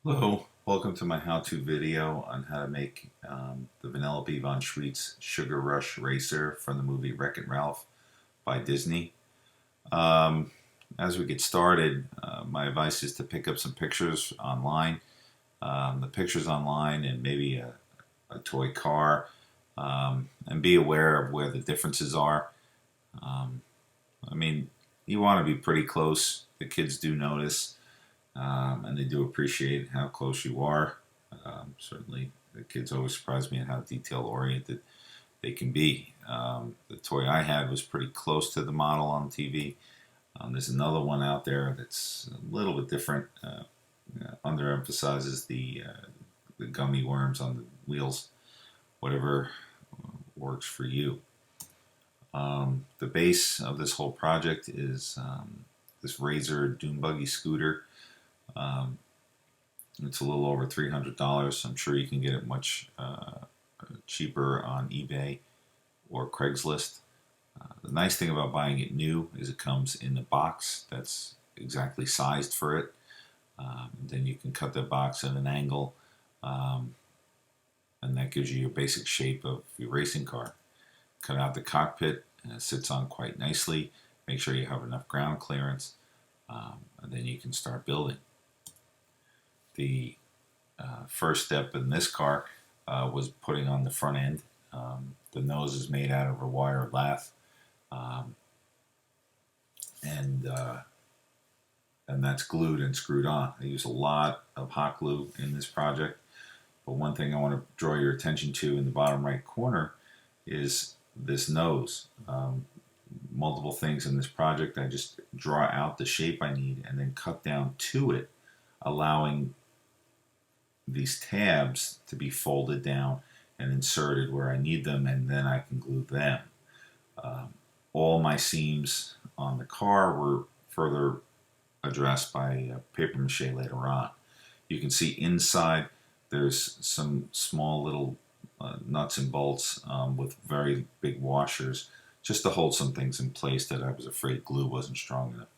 Hello, welcome to my how-to video on how to make the Vanellope Von Schweetz Sugar Rush Racer from the movie Wreck-It Ralph by Disney. Um, as we get started, my advice is to pick up some pictures online. The pictures online and maybe a toy car, and be aware of where the differences are. Um, I mean, you want to be pretty close. The kids do notice. And they do appreciate how close you are. Certainly, the kids always surprise me at how detail oriented they can be. The toy I had was pretty close to the model on TV. There's another one out there that's a little bit different. Underemphasizes the gummy worms on the wheels. Whatever works for you. The base of this whole project is this Razor Dune Buggy scooter. Um, It's a little over $300. I'm sure you can get it much cheaper on eBay or Craigslist. The nice thing about buying it new is it comes in a box that's exactly sized for it. Then you can cut the box at an angle, um, and that gives you your basic shape of your racing car. Cut out the cockpit, and it sits on quite nicely. Make sure you have enough ground clearance, and then you can start building. The first step in this car was putting on the front end. The nose is made out of a wire lath, um, and uh, and that's glued and screwed on. I use a lot of hot glue in this project, but one thing I want to draw your attention to in the bottom right corner is this nose. Multiple things in this project. I just draw out the shape I need and then cut down to it, allowing these tabs to be folded down and inserted where I need them, and then I can glue them. Um, all my seams on the car were further addressed by paper mache later on. You can see inside there's some small little nuts and bolts with very big washers just to hold some things in place that I was afraid glue wasn't strong enough.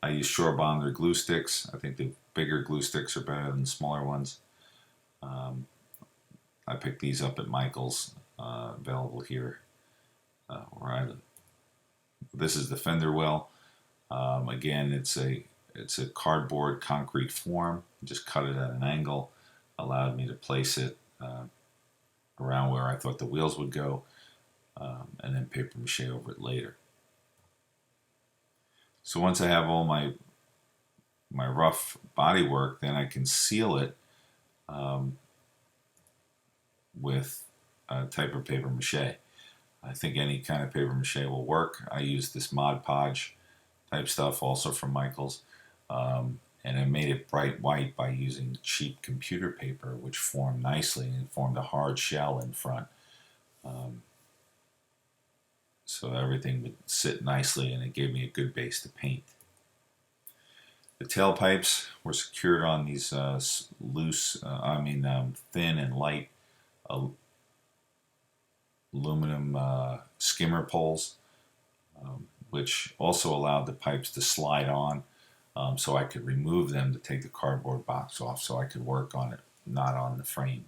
I use Shore Bonder glue sticks. I think the bigger glue sticks are better than the smaller ones. Um, I picked these up at Michael's, available here where I live. This is the fender well. Again, it's a cardboard concrete form. Just cut it at an angle, allowed me to place it around where I thought the wheels would go, and then paper mache over it later. So once I have all my rough body work, then I can seal it um, with a type of paper mache. I think any kind of paper mache will work. I use this Mod Podge type stuff also from Michael's, and I made it bright white by using cheap computer paper, which formed nicely and formed a hard shell in front. Um, so everything would sit nicely, and it gave me a good base to paint. The tailpipes were secured on these thin and light uh, aluminum skimmer poles, which also allowed the pipes to slide on, so I could remove them to take the cardboard box off so I could work on it, not on the frame.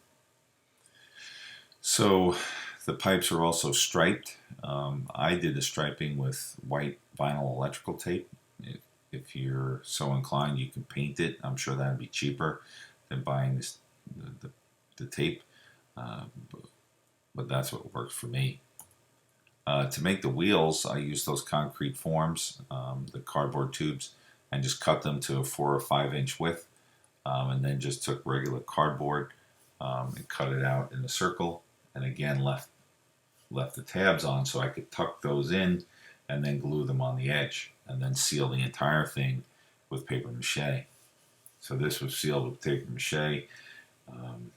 So the pipes are also striped. I did the striping with white vinyl electrical tape. If you're so inclined, you can paint it. I'm sure that'd be cheaper than buying the tape, uh, but that's what works for me. To make the wheels, I use those concrete forms, the cardboard tubes, and just cut them to a 4 or 5 inch width, and then just took regular cardboard and cut it out in a circle, and again left the tabs on so I could tuck those in and then glue them on the edge and then seal the entire thing with paper mache. So this was sealed with paper mache, um,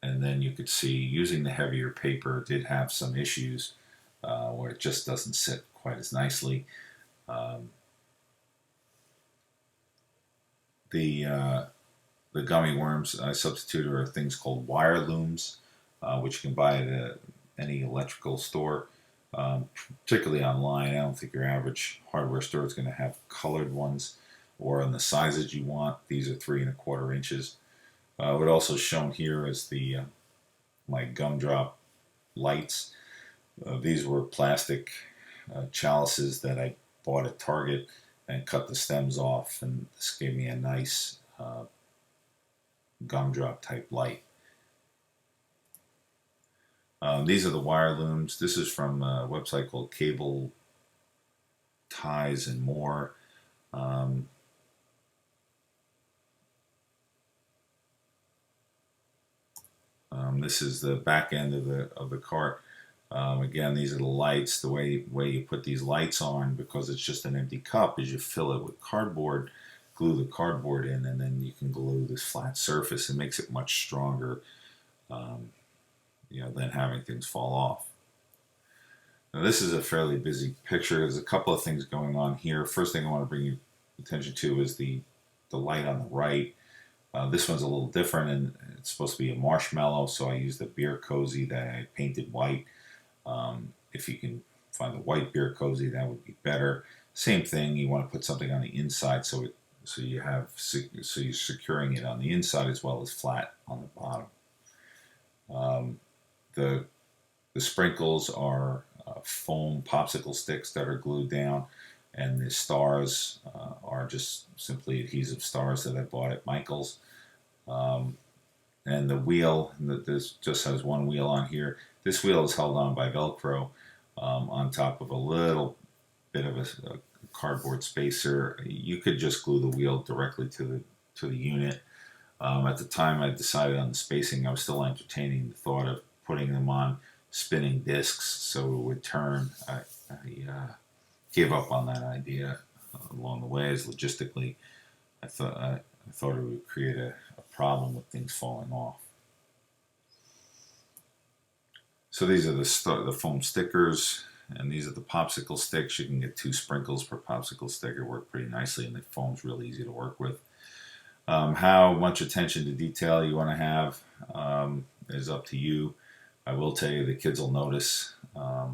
and then you could see using the heavier paper did have some issues where it just doesn't sit quite as nicely. Um, the uh, the gummy worms I substituted are things called wire looms, which you can buy at any electrical store, particularly online. I don't think your average hardware store is going to have colored ones. or in the sizes you want. These are 3¼ inches. What also shown here is the my gumdrop lights. These were plastic chalices that I bought at Target and cut the stems off, and this gave me a nice gumdrop type light. These are the wire looms. This is from a website called Cable Ties and More. This is the back end of the cart. Again, these are the lights. The way you put these lights on, because it's just an empty cup, is you fill it with cardboard, glue the cardboard in, and then you can glue this flat surface. It makes it much stronger, than having things fall off. Now, this is a fairly busy picture. There's a couple of things going on here. First thing I want to bring your attention to is the light on the right. This one's a little different, and it's supposed to be a marshmallow, so I used a beer cozy that I painted white. If you can find the white beer cozy, that would be better. Same thing, you want to put something on the inside so you're securing it on the inside as well as flat on the bottom. The sprinkles are foam popsicle sticks that are glued down, and the stars are just simply adhesive stars that I bought at Michael's. And the wheel, this just has one wheel on here. This wheel is held on by Velcro on top of a little bit of a cardboard spacer. You could just glue the wheel directly to the unit. At the time I decided on the spacing, I was still entertaining the thought of putting them on spinning discs so it would turn. I gave up on that idea along the way, as logistically I thought it would create a problem with things falling off. So these are the foam stickers, and these are the popsicle sticks. You can get 2 sprinkles per popsicle sticker. Work pretty nicely, and the foam's really easy to work with. How much attention to detail you want to have is up to you. I will tell you, the kids will notice. I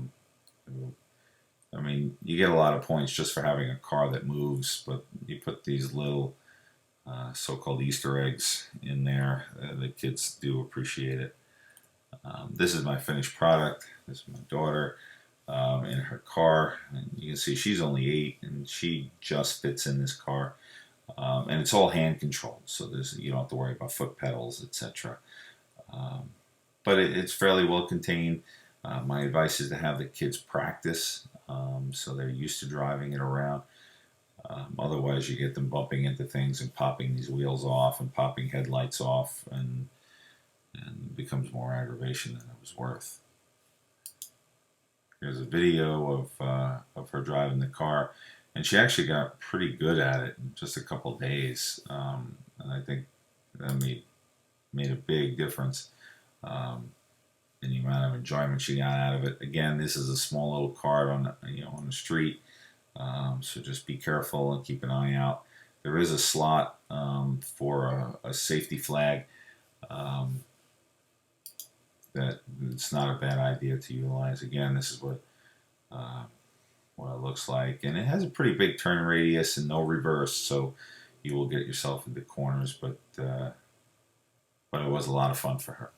mean, you get a lot of points just for having a car that moves, but you put these little so-called Easter eggs in there. The kids do appreciate it. This is my finished product. This is my daughter in her car. And you can see she's only 8, and she just fits in this car. And it's all hand controlled, so you don't have to worry about foot pedals, etc. But it's fairly well contained. My advice is to have the kids practice so they're used to driving it around. Otherwise, you get them bumping into things and popping these wheels off and popping headlights off, and it becomes more aggravation than it was worth. Here's a video of her driving the car, and she actually got pretty good at it in just a couple days, and I think that made a big difference in the amount of enjoyment she got out of it. Again, this is a small little cart on the street. So just be careful and keep an eye out. There is a slot for a safety flag that it's not a bad idea to utilize. Again, this is what it looks like, and it has a pretty big turn radius and no reverse, so you will get yourself into corners, but it was a lot of fun for her.